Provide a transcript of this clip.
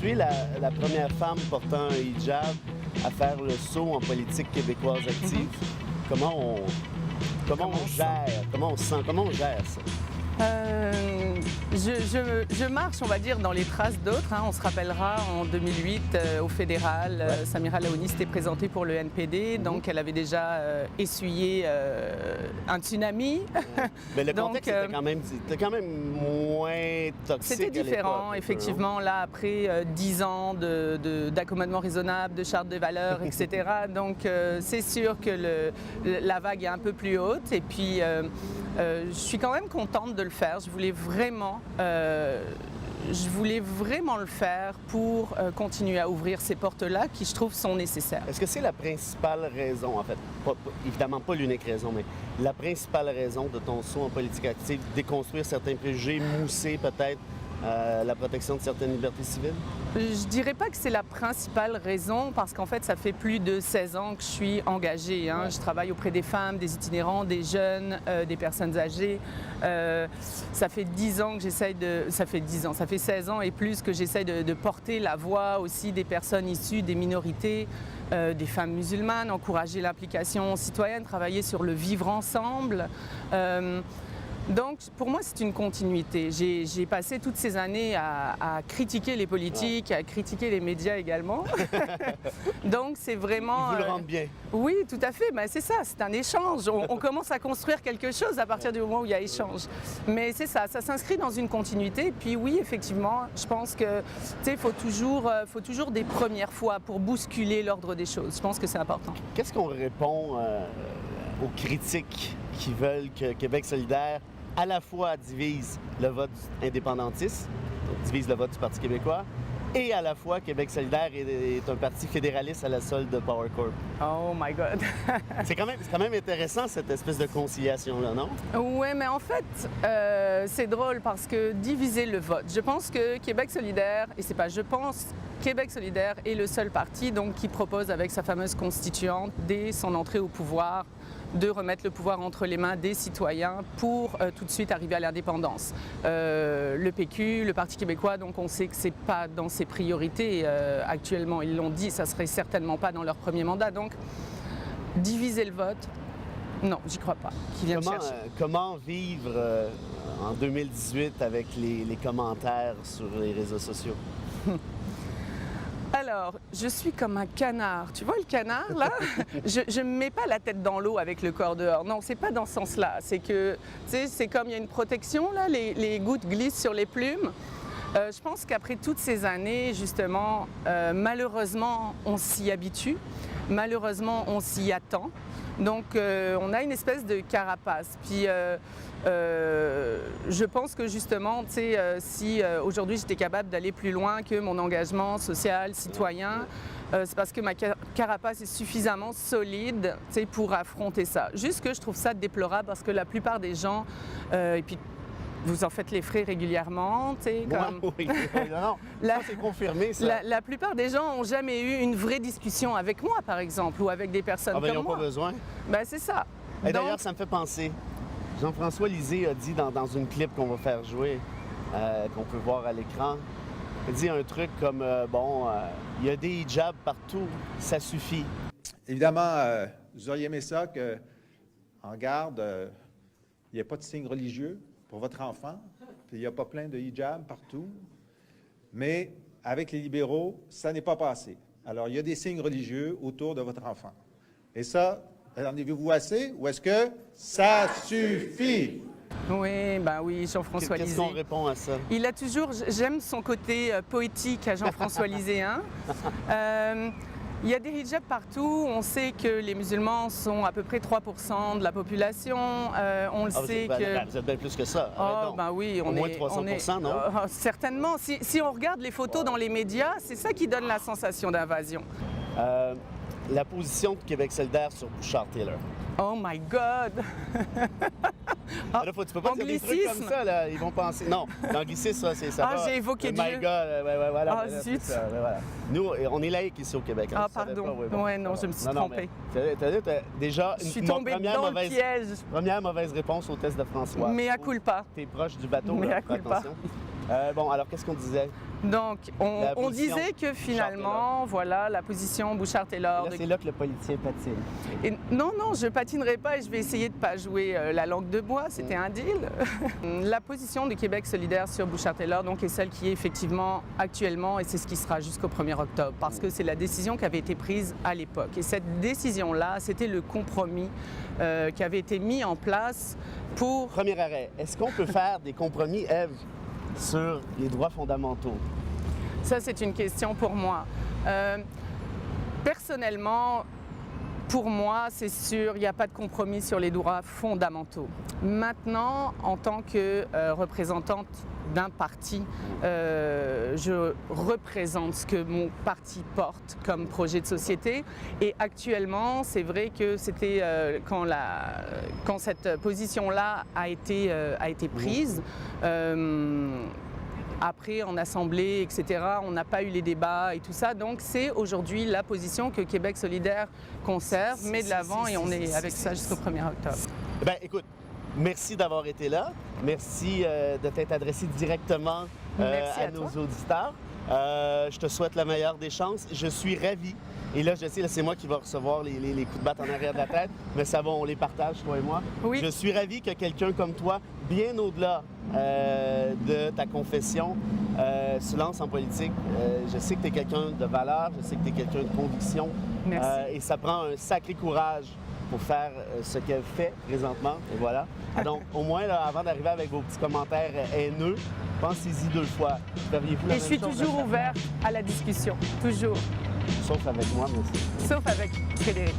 tu es la première femme portant un hijab à faire le saut en politique québécoise active. Comment on gère, comment on sent, comment on gère ça? Je marche, on va dire, dans les traces d'autres. On se rappellera en 2008, au fédéral, Samira Laouni s'était présentée pour le NPD, donc elle avait déjà essuyé un tsunami. Mais le contexte était quand même moins toxique. C'était différent, effectivement. Là, après 10 ans d'accommodement raisonnable, de charte de valeurs, etc. Donc, c'est sûr que la vague est un peu plus haute. Et puis, je suis quand même contente de le faire. Je voulais vraiment le faire pour continuer à ouvrir ces portes-là qui, je trouve, sont nécessaires. Est-ce que c'est la principale raison, en fait, évidemment pas l'unique raison, mais la principale raison de ton saut en politique active, déconstruire certains préjugés, mousser peut-être la protection de certaines libertés civiles? Je dirais pas que c'est la principale raison parce qu'en fait, ça fait plus de 16 ans que je suis engagée. Ouais. Je travaille auprès des femmes, des itinérants, des jeunes, des personnes âgées. Ça fait 10 ans que ça fait 16 ans et plus que j'essaye de porter la voix aussi des personnes issues des minorités, des femmes musulmanes, encourager l'implication citoyenne, travailler sur le vivre ensemble. Donc, pour moi, c'est une continuité. J'ai passé toutes ces années à critiquer les politiques, à critiquer les médias également. Donc, c'est vraiment... Ils vous le rendent bien. Oui, tout à fait. Ben, c'est ça, c'est un échange. On commence à construire quelque chose à partir du moment où il y a échange. Mais c'est ça s'inscrit dans une continuité. Puis oui, effectivement, je pense que, faut toujours des premières fois pour bousculer l'ordre des choses. Je pense que c'est important. Qu'est-ce qu'on répond aux critiques qui veulent que Québec solidaire à la fois divise le vote indépendantiste, donc divise le vote du Parti québécois, et à la fois Québec solidaire est un parti fédéraliste à la solde de Power Corp? Oh my God! C'est quand même intéressant cette espèce de conciliation-là, non? Oui, mais en fait, c'est drôle parce que diviser le vote, je pense que Québec solidaire, et c'est pas je pense, Québec solidaire est le seul parti donc, qui propose avec sa fameuse constituante, dès son entrée au pouvoir, de remettre le pouvoir entre les mains des citoyens pour tout de suite arriver à l'indépendance. Le PQ, le Parti québécois, donc on sait que c'est pas dans ses priorités actuellement. Ils l'ont dit, ça serait certainement pas dans leur premier mandat. Donc, diviser le vote, non, j'y crois pas. Comment vivre en 2018 avec les commentaires sur les réseaux sociaux? Alors, je suis comme un canard. Tu vois le canard, là? Je ne me mets pas la tête dans l'eau avec le corps dehors. Non, c'est pas dans ce sens-là. C'est que, tu sais, c'est comme il y a une protection, là, les gouttes glissent sur les plumes. Je pense qu'après toutes ces années, justement, malheureusement, on s'y habitue. Malheureusement, on s'y attend. Donc, on a une espèce de carapace. Puis, je pense que justement, tu sais, si aujourd'hui j'étais capable d'aller plus loin que mon engagement social, citoyen, c'est parce que ma carapace est suffisamment solide, tu sais, pour affronter ça. Juste que je trouve ça déplorable parce que la plupart des gens, et puis vous en faites les frais régulièrement, tu sais, comme... Oui, non, ça c'est confirmé, ça. La plupart des gens n'ont jamais eu une vraie discussion avec moi, par exemple, ou avec des personnes comme moi. Ils n'ont pas besoin. Ben, c'est ça. Et d'ailleurs, ça me fait penser, Jean-François Lisée a dit dans une clip qu'on va faire jouer, qu'on peut voir à l'écran, il dit un truc comme, il y a des hijabs partout, ça suffit. Évidemment, vous auriez aimé ça qu'en garde, il n'y ait pas de signe religieux pour votre enfant, puis il n'y a pas plein de hijabs partout. Mais avec les libéraux, ça n'est pas passé. Alors, il y a des signes religieux autour de votre enfant. Et ça, en avez-vous assez ou est-ce que ça suffit? Oui, ben oui, Jean-François Lisée. Qu'est-ce qu'on répond à ça? Il a toujours, j'aime son côté poétique à Jean-François Lisée. Il y a des hijabs partout. On sait que les musulmans sont à peu près 3% de la population. On le sait que... Vous êtes bien plus que ça. Oh, ben oui, au moins 300%, non? Certainement. Si on regarde les photos dans les médias, c'est ça qui donne la sensation d'invasion. La position de Québec solidaire sur Bouchard-Taylor. Oh my God! Là, tu peux pas dire des trucs comme ça, là. Ils vont penser... Non, l'anglicisme, ça, c'est ça. J'ai évoqué Dieu. My God, voilà. Ah, zut! Voilà. Nous, on est laïcs ici au Québec. Ah, pardon. Non, je me suis trompée. T'as déjà je suis tombée dans le piège. Première mauvaise réponse au test de François. Mea culpa. T'es proche du bateau, Mea là. culpa. Attention. Alors, qu'est-ce qu'on disait? Donc, La on position disait que finalement, voilà, la position Bouchard-Taylor. Là, c'est là que le politicien patine. Et non, je patinerai pas et je vais essayer de ne pas jouer la langue de bois, c'était un deal. La position du Québec solidaire sur Bouchard-Taylor donc, est celle qui est effectivement actuellement, et c'est ce qui sera jusqu'au 1er octobre, parce que c'est la décision qui avait été prise à l'époque. Et cette décision-là, c'était le compromis qui avait été mis en place pour... Premier arrêt, est-ce qu'on peut faire des compromis, Ève, sur les droits fondamentaux? Ça, c'est une question pour moi. Personnellement, pour moi, c'est sûr, il n'y a pas de compromis sur les droits fondamentaux. Maintenant, en tant que représentante d'un parti, je représente ce que mon parti porte comme projet de société. Et actuellement, c'est vrai que c'était quand cette position-là a été prise. Après, en assemblée, etc., on n'a pas eu les débats et tout ça. Donc, c'est aujourd'hui la position que Québec solidaire conserve, met de l'avant et on est avec ça jusqu'au 1er octobre. Bien, écoute, merci d'avoir été là. Merci de t'être adressé directement à nos auditeurs. Je te souhaite la meilleure des chances. Je suis ravi. Et là, je sais, là, c'est moi qui vais recevoir les coups de batte en arrière de la tête, mais ça va, on les partage, toi et moi. Oui. Je suis ravi que quelqu'un comme toi, bien au-delà de ta confession, se lance en politique. Je sais que tu es quelqu'un de valeur, je sais que tu es quelqu'un de conviction. Merci. Et ça prend un sacré courage pour faire ce qu'elle fait présentement. Et voilà. Donc, au moins, là, avant d'arriver avec vos petits commentaires haineux, pensez-y 2 fois. Feriez-vous la Et même je suis chose toujours ouverte à la discussion, toujours. Sauf avec moi, mais Sauf avec Frédéric.